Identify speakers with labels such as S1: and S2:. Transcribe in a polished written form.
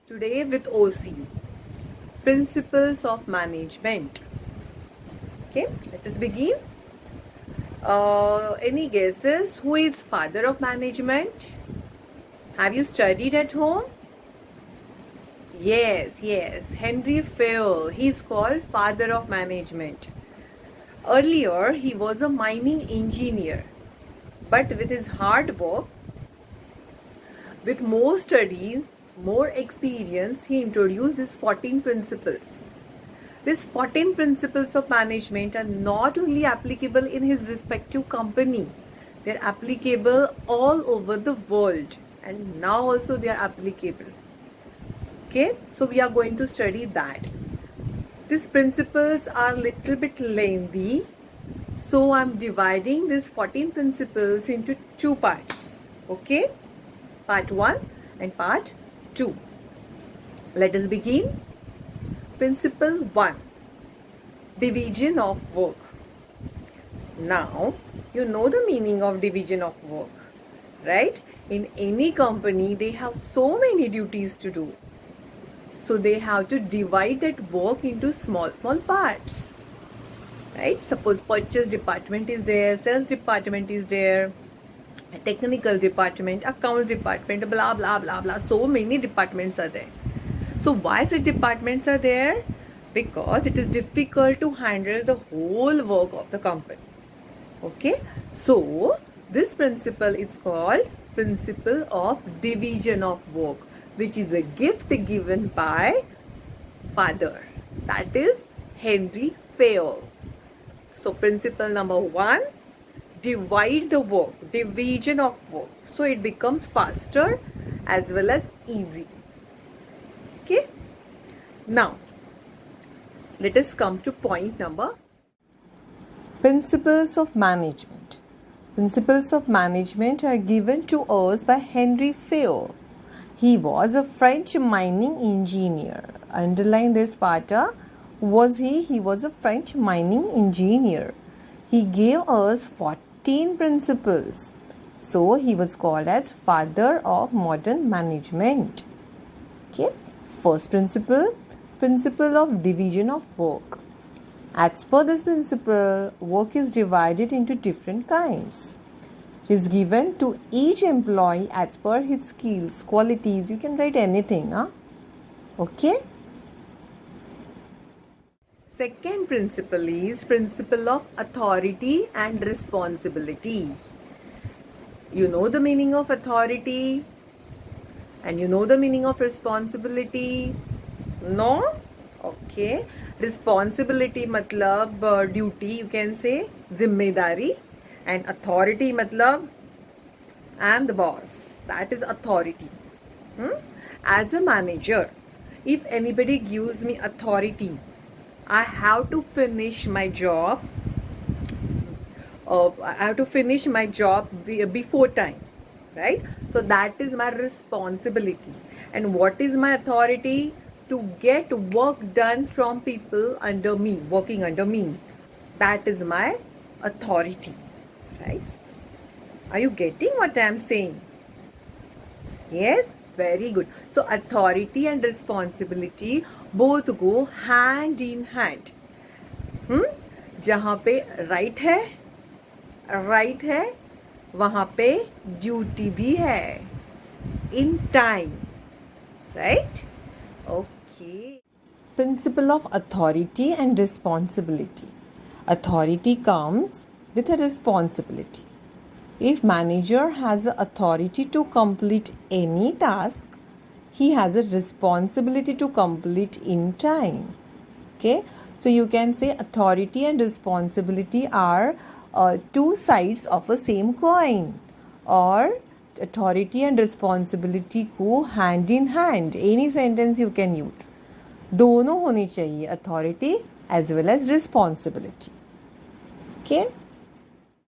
S1: Today with OC, Principles of Management. Okay, let us begin. Any guesses? Who is father of management? Have you studied at home? Yes, Henry Fayol. He is called father of management. Earlier, he was a mining engineer, but with his hard work, with more study, more experience, he introduced these 14 principles. These 14 principles of management are not only applicable in his respective company, they are applicable all over the world, and now also they are applicable. Okay, so we are going to study that. These principles are little bit lengthy, so I'm dividing these 14 principles into two parts. Okay, part 1 and part 2. Let us begin. Principle 1, division of work. Now, you know the meaning of division of work, right? In any company, they have so many duties to do. So they have to divide that work into small parts, right? Suppose purchase department is there, sales department is there, technical department, accounts department, blah blah blah blah. So many departments are there. So why such departments are there? Because it is difficult to handle the whole work of the company. Okay, so this principle is called principle of division of work, which is a gift given by father, that is Henry Fayol. So principle number 1, divide the work, division of work, so it becomes faster as well as easy. Okay, now let us come to point number. Principles of management. Principles of management are given to us by Henry Fayol. He was a French mining engineer. Underline this part. Was he? He was a French mining engineer. He gave us 14 principles. So he was called as father of modern management. Okay. First principle, principle of division of work. As per this principle, work is divided into different kinds. It is given to each employee as per his skills, qualities. You can write anything. Okay. Second principle is principle of authority and responsibility. You know the meaning of authority and you know the meaning of responsibility? No? Okay. Responsibility matlab duty, you can say zimmedari, and authority matlab I am the boss. That is authority. As a manager, if anybody gives me authority, I have to finish my job. I have to finish my job before time, right? So that is my responsibility. And what is my authority? To get work done from people under me, working under me. That is my authority, right? Are you getting what I am saying? Yes, very good. So authority and responsibility both go hand in hand. जहाँ पे right है वहाँ पे duty भी है in time, right? Okay. Principle of authority and responsibility. Authority comes with a responsibility. If manager has the authority to complete any task, he has a responsibility to complete in time. Okay, so you can say authority and responsibility are two sides of a same coin, or authority and responsibility go hand in hand. Any sentence you can use. दोनों होनी चाहिए, authority as well as responsibility. Okay.